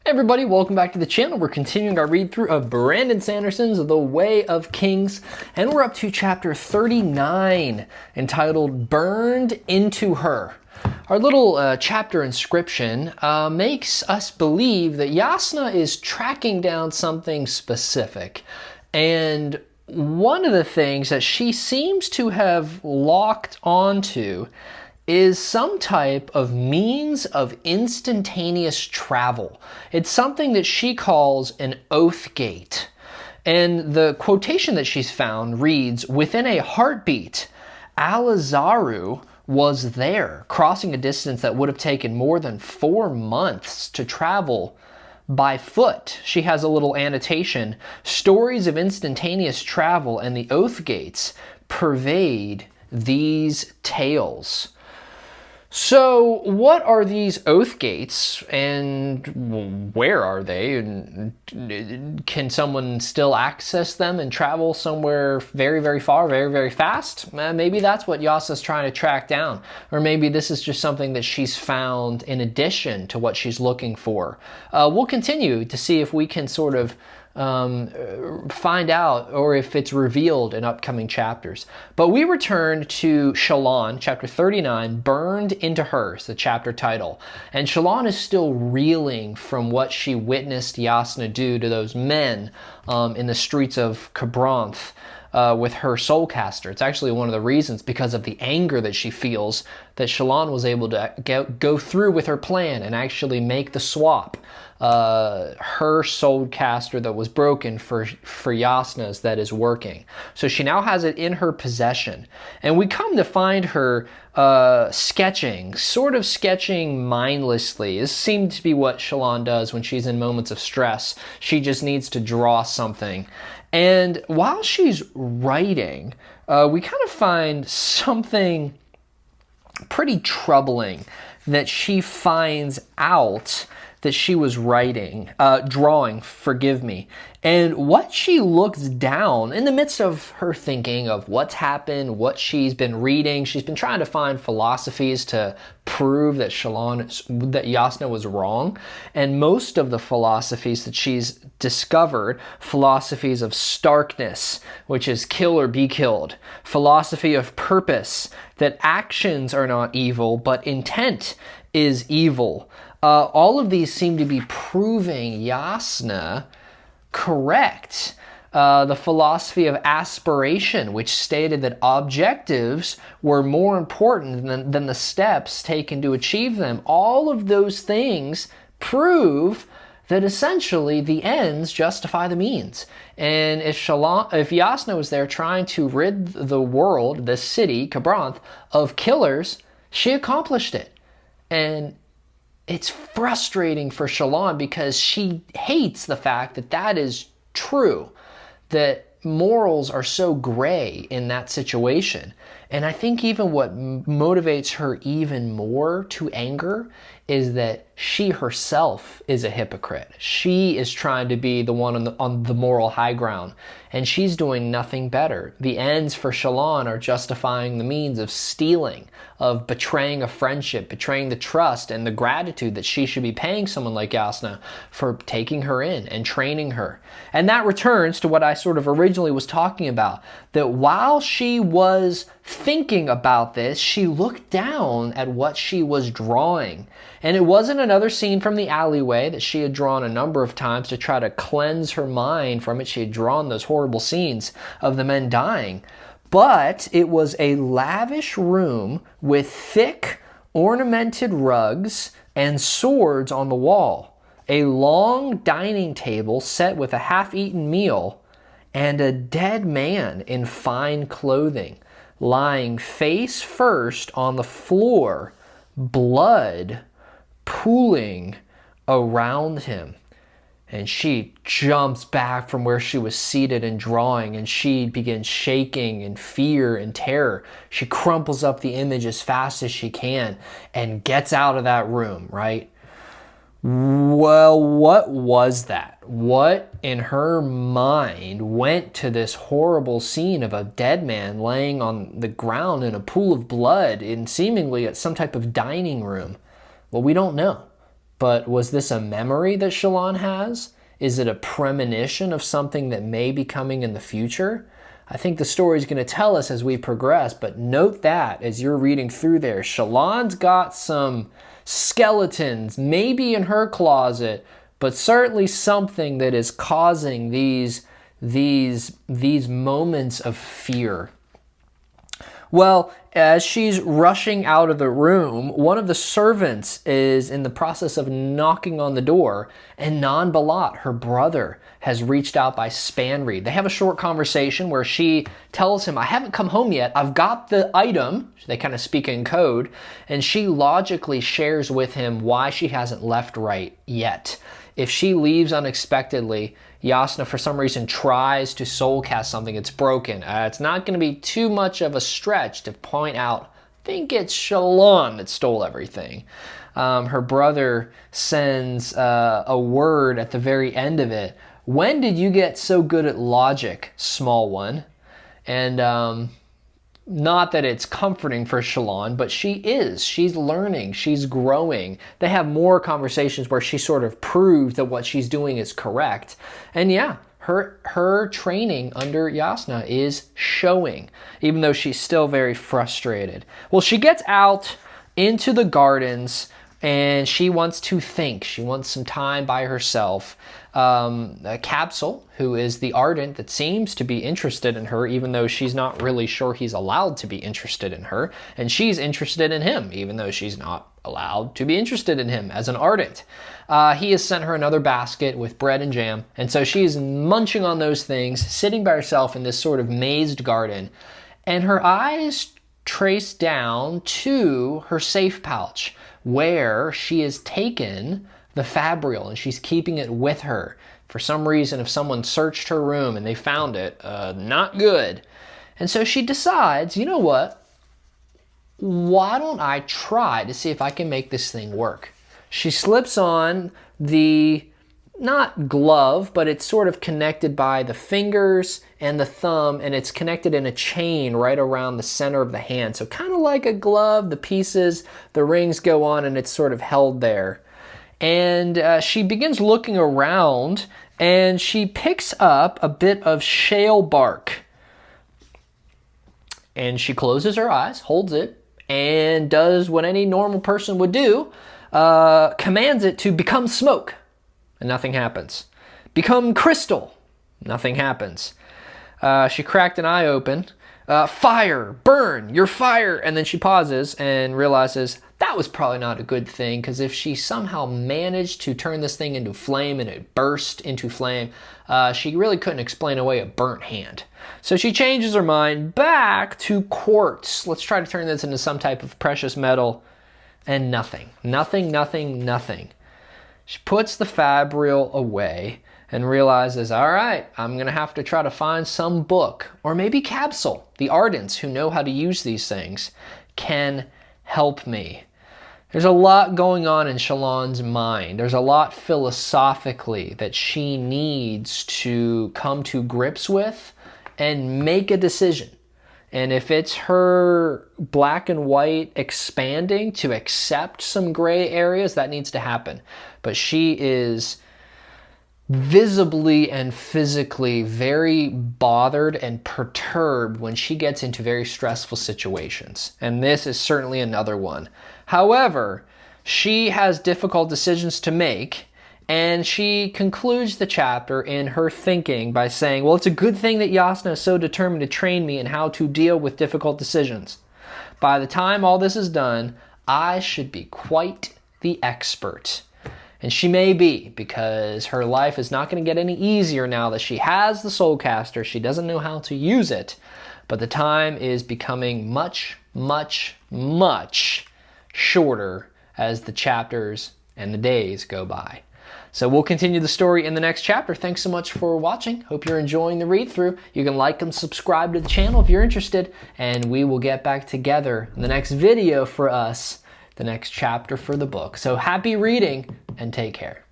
Hey everybody, welcome back to the channel. We're continuing our read through of Brandon Sanderson's The Way of Kings, and we're up to chapter 39, entitled Burned into Her. Our little chapter inscription makes us believe that Jasnah is tracking down something specific, and one of the things that she seems to have locked onto is some type of means of instantaneous travel. It's something that she calls an oath gate. And the quotation that she's found reads, "Within a heartbeat, Alizaru was there, crossing a distance that would have taken more than 4 months to travel by foot." She has a little annotation. "Stories of instantaneous travel and the oath gates pervade these tales." So what are these oath gates, and where are they, and can someone still access them and travel somewhere very, very far, very, very fast? Maybe that's what Jasnah's trying to track down, or maybe this is just something that she's found in addition to what she's looking for. We'll continue to see if we can sort of find out, or if it's revealed in upcoming chapters. But we return to Shallan, chapter 39, Burned into Her, is the chapter title. And Shallan is still reeling from what she witnessed Jasnah do to those men in the streets of Cabranth with her soulcaster. It's actually one of the reasons, because of the anger that she feels, that Shallan was able to go through with her plan and actually make the swap. Her soulcaster that was broken for Jasnah's that is working. So she now has it in her possession. And we come to find her sketching, sort of sketching mindlessly. This seems to be what Shallan does when she's in moments of stress. She just needs to draw something. And while she's writing, we kind of find something pretty troubling that she finds out that she was drawing, forgive me. And what she looks down in the midst of her thinking of what's happened, what she's been reading, she's been trying to find philosophies to prove that Jasnah was wrong. And most of the philosophies that she's discovered, philosophies of starkness, which is kill or be killed, philosophy of purpose, that actions are not evil, but intent is evil. All of these seem to be proving Jasnah correct. The philosophy of aspiration, which stated that objectives were more important than the steps taken to achieve them. All of those things prove that essentially the ends justify the means. And if Jasnah was there trying to rid the world, the city, Cabranth, of killers, she accomplished it. And it's frustrating for Shallan because she hates the fact that that is true, that morals are so gray in that situation. And I think even what motivates her even more to anger is that she herself is a hypocrite. She is trying to be the one on the moral high ground, and she's doing nothing better. The ends for Shallan are justifying the means of stealing, of betraying a friendship, betraying the trust and the gratitude that she should be paying someone like Jasnah for taking her in and training her. And that returns to what I sort of originally was talking about, that while she was thinking about this, she looked down at what she was drawing. And it wasn't another scene from the alleyway that she had drawn a number of times to try to cleanse her mind from it. She had drawn those horrible scenes of the men dying. But it was a lavish room with thick, ornamented rugs and swords on the wall, a long dining table set with a half-eaten meal, and a dead man in fine clothing, lying face first on the floor, blood pooling around him. And she jumps back from where she was seated and drawing, and she begins shaking in fear and terror. She crumples up the image as fast as she can and gets out of that room, right? Well, what was that? What in her mind went to this horrible scene of a dead man laying on the ground in a pool of blood in seemingly at some type of dining room? Well, we don't know. but was this a memory that Shallan has? Is it a premonition of something that may be coming in the future? I think the story is going to tell us as we progress, but note that as you're reading through there, Shallan's got some skeletons, maybe in her closet, but certainly something that is causing these moments of fear. Well, as she's rushing out of the room, one of the servants is in the process of knocking on the door, and Nan-Balat, her brother, has reached out by span-reed. They have a short conversation where she tells him, I haven't come home yet, I've got the item. They kind of speak in code, and she logically shares with him why she hasn't left right yet. If she leaves unexpectedly, Jasnah for some reason tries to soulcast something, it's broken. It's not going to be too much of a stretch to point out, I think it's Shallan that stole everything. Her brother sends a word at the very end of it. When did you get so good at logic, small one? And not that it's comforting for Shallan, but she's learning, she's growing. They have more conversations where she sort of proves that what she's doing is correct. And yeah, her training under Jasnah is showing, even though she's still very frustrated. Well, she gets out into the gardens and she wants to think. She wants some time by herself. Capsule, who is the ardent that seems to be interested in her, even though she's not really sure he's allowed to be interested in her, and she's interested in him, even though she's not allowed to be interested in him as an ardent. He has sent her another basket with bread and jam, and so she's munching on those things, sitting by herself in this sort of mazed garden, and her eyes trace down to her safe pouch, where she has taken the fabrial and she's keeping it with her. For some reason, if someone searched her room and they found it, not good. And so she decides, you know what? Why don't I try to see if I can make this thing work? She slips on the, not glove, but it's sort of connected by the fingers and the thumb, and it's connected in a chain right around the center of the hand. So kind of like a glove, the pieces, the rings go on, and it's sort of held there. And she begins looking around, and she picks up a bit of shale bark. And she closes her eyes, holds it, and does what any normal person would do, commands it to become smoke, and nothing happens. Become crystal, nothing happens. She cracked an eye open. Fire, burn, you're fire. And then she pauses and realizes that was probably not a good thing, because if she somehow managed to turn this thing into flame and it burst into flame, she really couldn't explain away a burnt hand. So she changes her mind back to quartz. Let's try to turn this into some type of precious metal. And nothing. She puts the fabrial away and realizes, all right, I'm going to have to try to find some book, or maybe Capsule, the Ardents who know how to use these things, can help me. There's a lot going on in Shallan's mind. There's a lot philosophically that she needs to come to grips with and make a decision. And if it's her black and white expanding to accept some gray areas, that needs to happen. But she is visibly and physically very bothered and perturbed when she gets into very stressful situations. And this is certainly another one. However, she has difficult decisions to make, and she concludes the chapter in her thinking by saying, well, it's a good thing that Jasnah is so determined to train me in how to deal with difficult decisions. By the time all this is done, I should be quite the expert. And she may be, because her life is not going to get any easier now that she has the soulcaster. She doesn't know how to use it, but the time is becoming much, much, much shorter as the chapters and the days go by. So we'll continue the story in the next chapter. Thanks so much for watching. Hope you're enjoying the read through. You can like and subscribe to the channel if you're interested, and we will get back together in the next video for us, the next chapter for the book. So happy reading and take care.